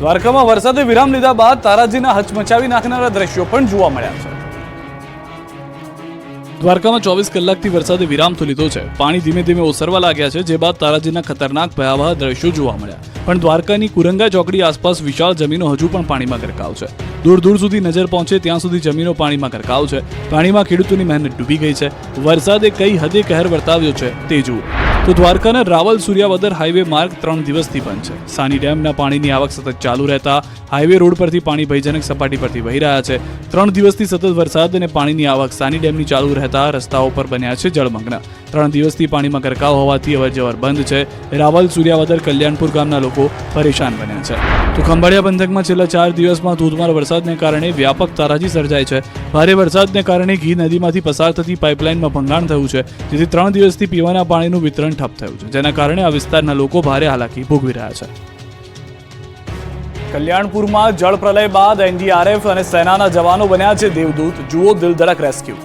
દ્વારકામાં વરસાદે વિરામ લીધા બાદ તારાજીના હચમચાવી નાખનારા દ્રશ્યો પણ જોવા મળ્યા છે। દ્વારકામાં 24 કલાકથી વરસાદે વિરામ તો લીધો છે। પાણી ધીમે ધીમે ઓસરવા લાગ્યા છે, જે બાદ તારાજીના ખતરનાક ભયાવહ દ્રશ્યો જોવા મળ્યા। પણ દ્વારકાની કુરંગા ચોકડી આસપાસ વિશાળ જમીનો હજુ પણ પાણીમાં ગરકાવ છે। દૂર દૂર સુધી નજર પહોંચે ત્યાં સુધી જમીનો પાણીમાં ગરકાવ છે। પાણીમાં ખેડૂતોની મહેનત ડૂબી ગઈ છે। વરસાદે કઈ હદે કહેર વર્તાવ્યો છે તે જુઓ તો દ્વારકાના રાવલ સૂર્યાવદર હાઈવે માર્ગ 3 દિવસથી બંધ છે। સાની ડેમના પાણીની આવક સતત ચાલુ રહેતા હાઈવે રોડ પરથી પાણી ભયજનક સપાટી પરથી વહી રહ્યા છે। 3 દિવસથી સતત વરસાદ અને પાણીની આવક સાની ડેમની ચાલુ રહેતા રસ્તાઓ પર બન્યા છે જળમગ્ન। 3 દિવસથી પાણીમાં ગરકાવ હોવાથી અવરજવર બંધ છે। રાવલ સૂર્યાવદર કલ્યાણપુર ગામના લોકો પરેશાન બન્યા છે। તો ખંભાળિયા પંથકમાં છેલ્લા 4 દિવસમાં ધોધમાર વરસાદને કારણે વ્યાપક તારાજી સર્જાય છે। ભારે વરસાદને કારણે ઘી નદીમાંથી પસાર થતી પાઇપલાઇનમાં ભંગાણ થયું છે, જેથી 3 દિવસથી પીવાના પાણીનું વિતરણ ઠપ થયું છે, જેના કારણે આ વિસ્તારના લોકો ભારે હાલાકી ભોગવી રહ્યા છે। કલ્યાણપુરમાં જળ પ્રલય બાદ એનડીઆરએફ અને સેનાના જવાનો બન્યા છે દેવદૂત। જુઓ દિલધડક રેસ્ક્યુ।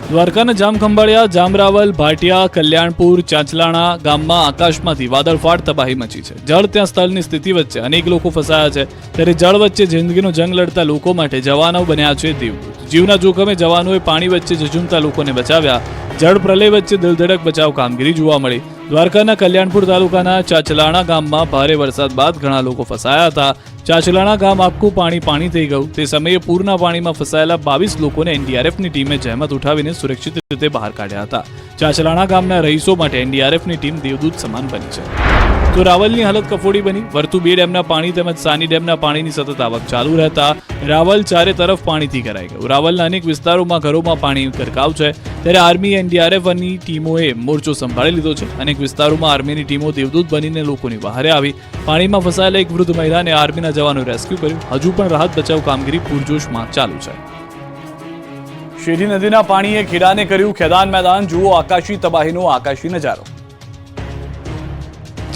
દ્વારકાના જામખંભાળિયા, જામરાવલ, ભાટિયા, કલ્યાણપુર, ચાંચલાણા ગામમાં આકાશમાંથી વાદળફાટ તબાહી મચી છે। જળ ત્યાં સ્થળની સ્થિતિ વચ્ચે અનેક લોકો ફસાયા છે, ત્યારે જળ વચ્ચે જિંદગીનો જંગ લડતા લોકો માટે જવાનો બન્યા છે દેવદૂત। જીવના જોખમે જવાનોએ પાણી વચ્ચે ઝઝૂમતા લોકોને બચાવ્યા। જળ પ્રલય વચ્ચે દિલધડક બચાવ કામગીરી જોવા મળી। દ્વારકાના કલ્યાણપુર તાલુકાના ચાંચલાણા ગામમાં ભારે વરસાદ બાદ ઘણા લોકો ફસાયા હતા। ચાંચલાણા ગામ આખું પાણી થઈ ગયું। તે સમયે પૂરના પાણીમાં ફસાયેલા 22 લોકોને એનડીઆરએફની ટીમે જહેમત ઉઠાવીને સુરક્ષિત રીતે બહાર કાઢ્યા હતા। ચાંચલાણા ગામના રહીશો માટે એનડીઆરએફની ટીમ દેવદૂત સમાન બની છે। તો રાવલની હાલત કફોડી બની। વર્તુ 2 ડેમના પાણી તેમજ સાની ડેમના પાણીની સતત આવક ચાલુ રહેતા રાવલ ચારે તરફ પાણીથી ઘેરાઈ ગયું। રાવલના અનેક વિસ્તારોમાં ઘરોમાં પાણી ગરકાવ છે, ત્યારે આર્મી એનડીઆરએફની ટીમોએ મોરચો સંભાળી લીધો છે। અનેક વિસ્તારોમાં આર્મીની ટીમો દેવદૂત બનીને લોકોની વહારે આવી। પાણીમાં ફસાયેલા એક વૃદ્ધ મહિલાને આર્મીના જવાનોએ રેસ્ક્યુ કર્યું। હજુ પણ રાહત બચાવ કામગીરી પૂરજોશમાં ચાલુ છે। શેરી નદીના પાણીએ ખેડાને કર્યું ખેદાન મેદાન। જુઓ આકાશી તબાહીનો આકાશી નજારો।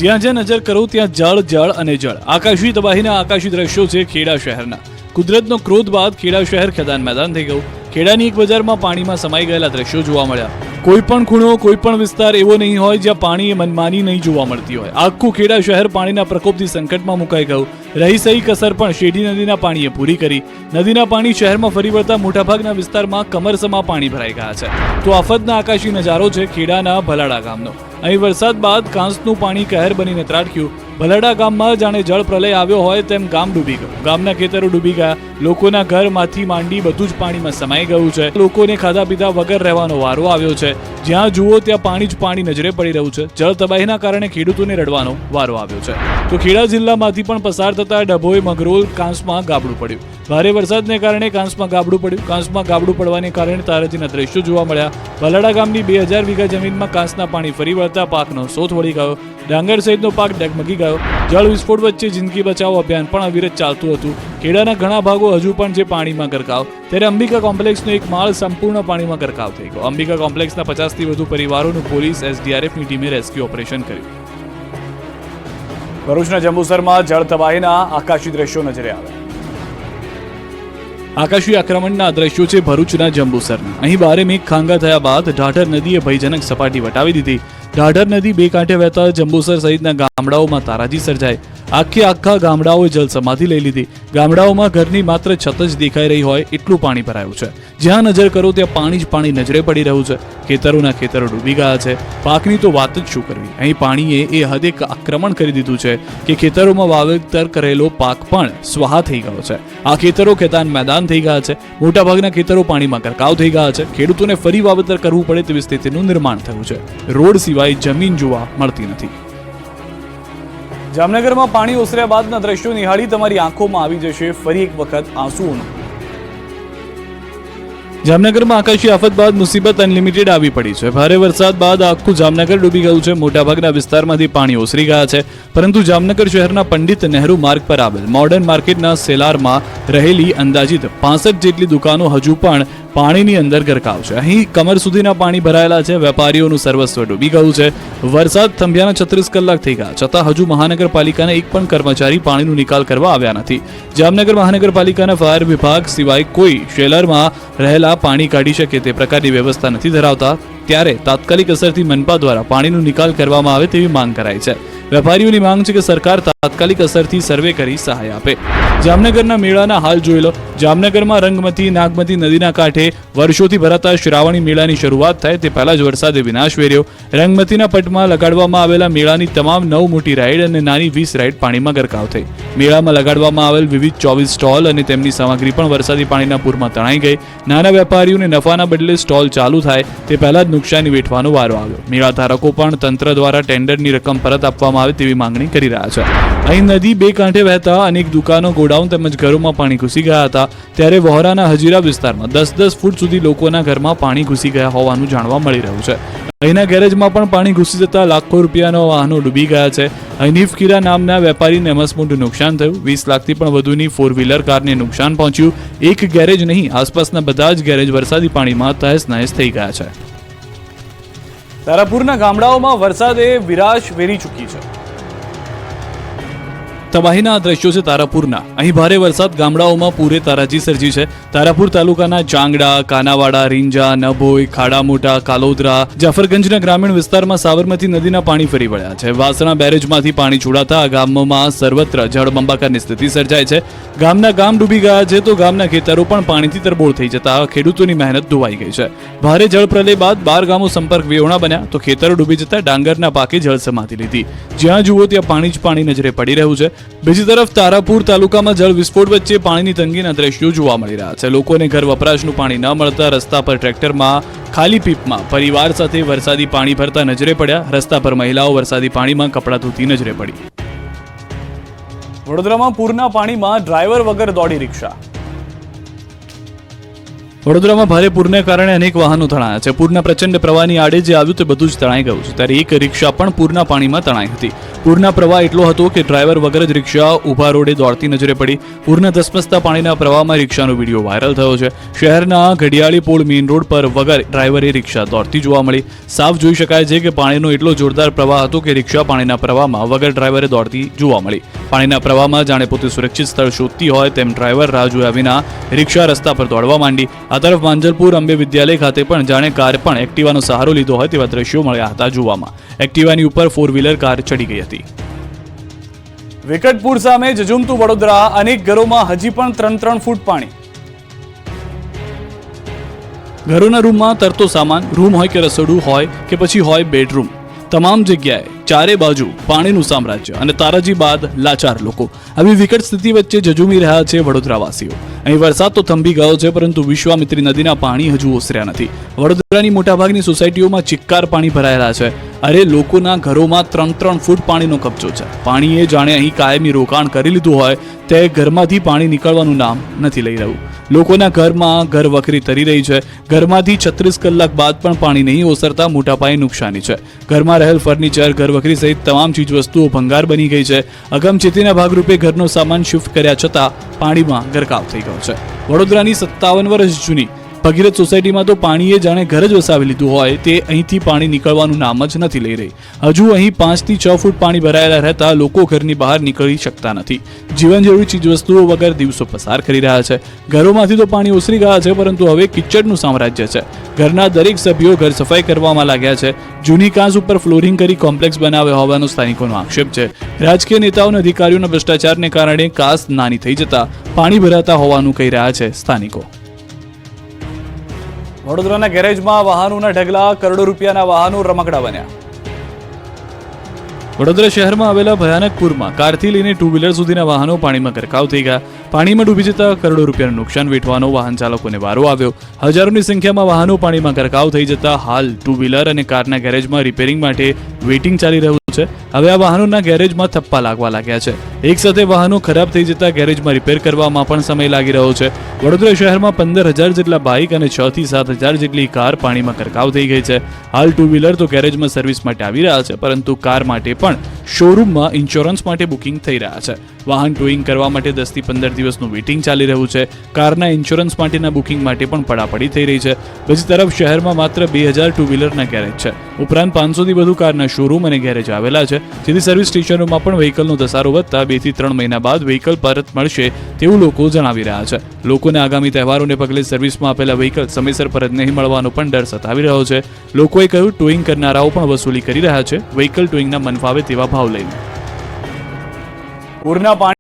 જ્યાં જ્યાં નજર કરો ત્યાં જળ જળ અને જળ। આકાશી તબાહીના આકાશી દ્રશ્યો છે ખેડા શહેરના। કુદરતનો ક્રોધ બાદ ખેડા શહેર ખેદાન મેદાન થઈ ગયું। ખેડાની એક બજારમાં પાણીમાં સમાઈ ગયેલા દ્રશ્યો જોવા મળ્યા। કોઈ પણ ખૂણો, કોઈ પણ વિસ્તાર એવો નહીં હોય જ્યાં પાણીએ મનમાની નહીં જોવા મળતી હોય। આખું ખેડા શહેર પાણીના પ્રકોપથી સંકટમાં મુકાઈ ગયું। રહી સહી કસર પણ શેરડી નદીના પાણીએ પૂરી કરી। નદીના પાણી શહેરમાં ફરી વળતા મોટાભાગના વિસ્તારમાં કમરસમાં પાણી ભરાઈ ગયા છે। તો આફતના આકાશી નજારો છે ખેડાના ભલાડા ગામનો। અહીં વરસાદ બાદ કાંસનું પાણી કહેર બનીને ત્રાટક્યું। ભલાડા ગામમાં જાણે જળ પ્રલય આવ્યો હોય તેમ ગામ ડૂબી ગયું। ગામના ખેતરો ડૂબી ગયા। લોકોના ઘરમાંથી માંડી બધું જ પાણીમાં સમાઈ ગયું છે। લોકોને ખાધા પીધા વગર રહેવાનો વારો આવ્યો છે। જ્યાં જુઓ ત્યાં પાણી જ પાણી નજરે પડી રહ્યું છે। જળ તબાહીના કારણે ખેડૂતોને રડવાનો વારો આવ્યો છે। તો ખેડા જિલ્લામાંથી પણ પસાર થતા ડભોઈ, મગરોલ કાંસમાં ગાબડું પડ્યું। ભારે વરસાદને કારણે કાંસમાં ગાબડું પડ્યું। કાંસમાં ગાબડું પડવાને કારણે તારાજીના દ્રશ્યો જોવા મળ્યા। ભલાડા ગામની 2000 વીઘા જમીનમાં કાંસના પાણી ફરી વળતા પાકનો સોથ વળી ગયો। ડાંગર સહિતનો પાક ડગમગી ગયો। જળ વિસ્ફોટ વચ્ચે જિંદગી બચાવો અભિયાન પણ અવિરત ચાલતું હતું। ખેડાના ઘણા ભાગો હજુ પણ છે પાણીમાં ગરકાવ, ત્યારે અંબિકા કોમ્પ્લેક્સનો એક માળ સંપૂર્ણ પાણીમાં ગરકાવ થઈ ગયો। અંબિકા કોમ્પ્લેક્સના 50થી વધુ પરિવારોનું પોલીસ એસડીઆરએફની ટીમે રેસ્ક્યુ ઓપરેશન કર્યું। ભરૂચના જંબુસરમાં જળ તબાહીના આકાશી દ્રશ્યો નજરે આવ્યા। આકાશી આક્રમણના દ્રશ્યો છે ભરૂચના જંબુસરના। અહીં બારે મેઘ ખાંગા થયા બાદ ઢાઢર નદીએ ભયજનક સપાટી વટાવી દીધી। ઢાઢર નદી બે કાંઠે વહેતા જંબુસર સહિતના ગામડાઓમાં તારાજી સર્જાઈ। આખા ગામડાઓએ જલ સમાધિ લઈ લીધી। ગામડાઓમાં ઘરની માત્ર છત જ દેખાઈ રહી હોય એટલું પાણી ભરાયું છે। જ્યાં નજર કરો ત્યાં પાણી જ પાણી નજરે પડી રહ્યું છે। ખેતરો ડૂબી ગયા છે। પાકની તો વાત જ શું કરવી। અહીં પાણીએ એ હદે આક્રમણ કરી દીધું છે કે ખેતરોમાં વાવેતર કરેલો પાક પણ સ્વાહા થઈ ગયો છે। આ ખેતરો ખેદાન મેદાન થઈ ગયા છે। મોટાભાગના ખેતરો પાણીમાં ગરકાવ થઈ ગયા છે। ખેડૂતોને ફરી વાવેતર કરવું પડે તેવી સ્થિતિનું નિર્માણ થયું છે। રોડ સિવાય જમીન જોવા મળતી નથી। જામનગરમાં પાણી ઓસર્યા બાદના દ્રશ્યો નિહાળી તમારી આંખોમાં આવી જશે ફરી એક વખત આંસુઓનું। જામનગરમાં આકાશી આફત બાદ મુસીબત અનલિમિટેડ આવી પડી છે। ભારે વરસાદ બાદ આખું જામનગર ડૂબી ગયું છે। મોટાભાગના વિસ્તારમાંથી પાણી ઓસરી ગયા છે, પરંતુ જામનગર શહેરના પંડિત નહેરુ માર્ગ પર આવેલ મોડર્ન માર્કેટના સેલારમાં રહેલી અંદાજિત 65 જેટલી દુકાનો હજુ પણ પાણીની અંદર ગરકાવ છે। અહીં કમર સુધીના પાણી ભરાયેલા છે। વેપારીઓનું સર્વસ્વ ડૂબી ગયું છે। વરસાદ થંભ્યાના 36 કલાક થઈ ગયા છતાં હજુ મહાનગરપાલિકાના એક પણ કર્મચારી પાણીનો નિકાલ કરવા આવ્યા નથી। જામનગર મહાનગરપાલિકાના ફાયર વિભાગ સિવાય કોઈ શેલરમાં રહેલા પાણી કાઢી શકે તે પ્રકારની વ્યવસ્થા નથી ધરાવતા, ત્યારે તાત્કાલિક અસરથી મનપા દ્વારા પાણીનો નિકાલ કરવામાં આવે તેવી માંગ કરાઈ છે। વેપારીઓની માંગ છે કે સરકાર તાત્કાલિક અસરથી સર્વે કરી સહાય આપે. જામનગરના મેળાના હાલ જોઈ લો. જામનગરમાં રંગમતી નાગમતી નદીના કાંઠે વર્ષોથી ભરાતા શ્રાવણી મેળાની શરૂઆત થાય તે પહેલા જ વરસાદે વિનાશ વેર્યો. રંગમતીના પટમાં લગાડવામાં આવેલા મેળાની તમામ 9 મોટી રાઈડ અને નાની 20 રાઈડ પાણીમાં ગરકાવ થઈ. મેળામાં લગાડવામાં આવેલ વિવિધ 24 સ્ટોલ અને તેમની સામગ્રી પણ વરસાદી પાણીના પૂરમાં તણાઈ ગઈ. નાના વેપારીઓને નફાના બદલે સ્ટોલ ચાલુ થાય તે પહેલા જ નુકસાની વેઠવાનો વારો આવ્યો. મેળા ધારકો પણ તંત્ર દ્વારા ટેન્ડરની રકમ પરત આપવામાં આવે તેવી માંગણી કરી રહ્યા છે. અહીં નદી બે કાંઠે વહેતા અનેક દુકાનો, ગોડાઉન તેમજ ઘરોમાં પાણી ઘૂસી ગયા હતા. ત્યારે વહોરાના હજીરા વિસ્તારમાં 10-10 ફૂટ સુધી લોકોના ઘરમાં પાણી ઘૂસી ગયા હોવાનું જાણવા મળી રહ્યું છે. અહીંના ગેરેજમાં પણ પાણી ઘૂસી જતા લાખો રૂપિયાના વાહનો ડૂબી ગયા છે. હનીફ કીરા નામના વેપારીને મસમોટું નુકસાન થયું. 20 લાખથી પણ વધુની 4-વ્હીલર કારને નુકસાન પહોંચ્યું. એક ગેરેજ નહીં, આસપાસના બધા જ ગેરેજ વરસાદી પાણીમાં તહેસ-નહેસ થઈ ગયા છે. તારાપુરના ગામડાઓમાં વરસાદે વિરાશ વેરી ચૂકી છે. તબાહીના આ દ્રશ્યો છે તારાપુરના. અહીં ભારે વરસાદ ગામડાઓમાં પૂરે તારાજી સર્જી છે. તારાપુર તાલુકાના ચાંગડા, કાનાવાડા, રીંજા, નભોઈ, ખાડા મોટા, કાલોદરા, જાફરગંજના ગ્રામીણ વિસ્તારમાં સાબરમતી નદીના પાણી ફરી વળ્યા છે. વાસણા બેરેજમાંથી પાણી છોડાતા આ ગામોમાં સર્વત્ર જળબંબાકારની સ્થિતિ સર્જાય છે. ગામના ગામ ડૂબી ગયા છે તો ગામના ખેતરો પણ પાણીથી તરબોળ થઈ જતા ખેડૂતોની મહેનત ધોવાઈ ગઈ છે. ભારે જળપ્રલય બાદ 12 ગામો સંપર્ક વિહોણા બન્યા તો ખેતરો ડૂબી જતા ડાંગરના પાકે જળ સમાધિ લીધી. જ્યાં જુઓ ત્યાં પાણી જ પાણી નજરે પડી રહ્યું છે. બીજી તરફ તારાપુર તાલુકામાં જળ વિસ્ફોટ વચ્ચે પાણીની તંગીના દ્રશ્યો જોવા મળી રહ્યા છે. લોકોને ઘર વપરાશનું પાણી ન મળતા રસ્તા પર ટ્રેક્ટરમાં ખાલી પીપમાં પરિવાર સાથે વરસાદી પાણી ભરતા નજરે પડ્યા. રસ્તા પર મહિલાઓ વરસાદી પાણીમાં કપડાં ધોતી નજરે પડી. વડોદરામાં પૂરના પાણીમાં ડ્રાઈવર વગર દોડી રિક્ષા. વડોદરામાં ભારે પૂરને કારણે અનેક વાહનો તણાયા છે. પૂરના પ્રચંડ પ્રવાહની આડે જે આવ્યું તે બધું જ તણાઈ ગયું છે. ત્યારે એક રિક્ષા પણ પૂરના પાણીમાં તણાઈ હતી. પૂરના પ્રવાહ એટલો હતો કે ડ્રાઈવર વગર જ રિક્ષા ઊભા રોડે દોડતી નજરે પડી. પૂરના ધસમસતા પાણીના પ્રવાહમાં રિક્ષાનો વિડીયો વાયરલ થયો છે. શહેરના ઘડિયાળી પોળ મેઇન રોડ પર વગર ડ્રાઈવરે રિક્ષા દોડતી જોવા મળી. સાફ જોઈ શકાય છે કે પાણીનો એટલો જોરદાર પ્રવાહ હતો કે રિક્ષા પાણીના પ્રવાહમાં વગર ડ્રાઈવરે દોડતી જોવા મળી. પાણીના પ્રવાહમાં જાણે પોતે સુરક્ષિત સ્થળ શોધતી હોય તેમ ડ્રાઈવર રાહ જોયા વિના રિક્ષા રસ્તા પર દોડવા માંડી. આ તરફ માંજલપુર અંબે વિદ્યાલય ખાતે પણ જાણે કાર પણ એક્ટિવાનો સહારો લીધો હોય તેવા દ્રશ્યો મળ્યા હતા જોવામાં. એક્ટિવાની ઉપર 4-વ્હીલર કાર ચડી ગઈ હતી. વિકટપુર સામે ઝઝૂમતું વડોદરા. અનેક ઘરોમાં હજી પણ 3-3 ફૂટ પાણી. ઘરોના રૂમમાં તરતો સામાન, રૂમ હોય કે રસોડું હોય કે પછી હોય બેડરૂમ, તમામ જગ્યાએ ચારે બાજુ પાણીનું સામ્રાજ્ય અને તારાજી બાદ લાચાર લોકો. આવી વિકટ સ્થિતિ વચ્ચે ઝઝૂમી રહ્યા છે વડોદરાવાસીઓ. અહીં વરસાદ તો થંભી ગયો છે પરંતુ વિશ્વામિત્રી નદીના પાણી હજુ ઓસર્યા નથી. વડોદરાની મોટાભાગની સોસાયટીઓમાં ચિક્કાર પાણી ભરાયેલા છે. અરે લોકોના ઘરોમાં 3-3 ફૂટ પાણીનો કબજો છે. પાણીએ જાણે અહીં કાયમી રોકાણ કરી લીધું હોય તે ઘરમાંથી પાણી નીકળવાનું નામ નથી લઈ રહ્યું. લોકોના ઘરમાં ઘર વખરી તરી રહી છે. ઘરમાંથી 36 કલાક બાદ પણ પાણી નહીં ઓસરતા મોટા પાયે નુકસાની છે. ઘરમાં રહેલ ફર્નિચર, ઘર વખરી સહિત તમામ ચીજવસ્તુઓ ભંગાર બની ગઈ છે. અગમચેતીના ભાગરૂપે ઘરનો સામાન શિફ્ટ કર્યા છતાં પાણીમાં ગરકાવ થઈ ગયો છે. વડોદરાની 57 વર્ષ જૂની ભગીરથ સોસાયટીમાં તો પાણીએ જાણે ઘર જ વસાવી લીધું હોય તે અહીંથી પાણી નીકળવાનું નામ જ નથી લઈ રહી. હજુ અહીં 5 થી 6 ફૂટ પાણી ભરાયેલા રહેતા લોકો ઘરની બહાર નીકળી શકતા નથી. જીવન જરૂરી ચીજવસ્તુઓ વગર દિવસો પસાર કરી રહ્યા છે. ઘરોમાંથી તો પાણી ઓસરી ગયા છે પરંતુ હવે કિચડનું સામ્રાજ્ય છે. ઘરના દરેક સભ્યો ઘર સફાઈ કરવામાં લાગ્યા છે. જૂની કાંસ ઉપર ફ્લોરિંગ કરી કોમ્પ્લેક્સ બનાવ્યા હોવાનો સ્થાનિકોનો આક્ષેપ છે. રાજકીય નેતાઓ અને અધિકારીઓના ભ્રષ્ટાચારને કારણે કાંસ નાની થઈ જતા પાણી ભરાતા હોવાનું કહી રહ્યા છે સ્થાનિકો. વડોદરાના ગેરેજમાં વાહનોના ઢગલા. કરોડો રૂપિયાના વાહનો રમકડા બન્યા. વડોદરા શહેરમાં આવેલા ભયાનક પૂરમાં કારથી લઈને 2-વ્હીલર સુધીના વાહનો પાણીમાં ગરકાવ થઈ ગયા. પાણીમાં ડૂબી જતા કરોડો રૂપિયાનું નુકસાન વેઠવાનો વાહન ચાલકોને વારો આવ્યો. હજારોની સંખ્યામાં વાહનો પાણીમાં ગરકાવ થઈ જતા હાલ 2-વ્હીલર અને કારના ગેરેજમાં રિપેરિંગ માટે વેઇટિંગ ચાલી રહ્યું છે. હવે આ વાહનોના ગેરેજમાં થપ્પા લાગવા લાગ્યા છે. એક સાથે વાહનો ખરાબ થઈ જતા ગેરેજમાં રિપેર કરવામાં પણ સમય લાગી રહ્યો છે. વડોદરા શહેરમાં 15,000 જેટલા બાઇક અને 6 થી 7,000 જેટલી કાર પાણીમાં ગરકાવ થઈ ગઈ છે. હાલ 2-વ્હીલર તો ગેરેજમાં સર્વિસ માટે આવી રહ્યા છે પરંતુ કાર માટે પણ શોરૂમમાં ઇન્સ્યોરન્સ માટે બુકિંગ થઈ રહ્યા છે. વાહન ટોઈંગ કરવા માટે 10 થી 15 દિવસનું વેઇટિંગ ચાલી રહ્યું છે. કારના ઇન્સ્યોરન્સ માટેના બુકિંગ માટે પણ પડાપડી થઈ રહી છે. બીજી તરફ શહેરમાં માત્ર 2,000 2-વ્હીલરના ગેરેજ છે. ઉપરાંત 500 થી વધુ કારના શોરૂમ અને ગેરેજ આવેલા છે. જેથી સર્વિસ સ્ટેશનોમાં પણ વ્હીકલનો ધસારો વધતા 2 થી 3 મહિના બાદ વ્હીકલ પરત મળશે તેવું લોકો જણાવી રહ્યા છે. લોકોને આગામી તહેવારોને પગલે સર્વિસમાં આપેલા વ્હીકલ સમયસર પરત નહીં મળવાનો પણ ડર સતાવી રહ્યો છે. લોકોએ કહ્યું ટોઈંગ કરનારાઓ પણ વસૂલી કરી રહ્યા છે વ્હીકલ ટોઈંગના મનફાવે તેવા ભાવ લઈને. પૂરના પાણી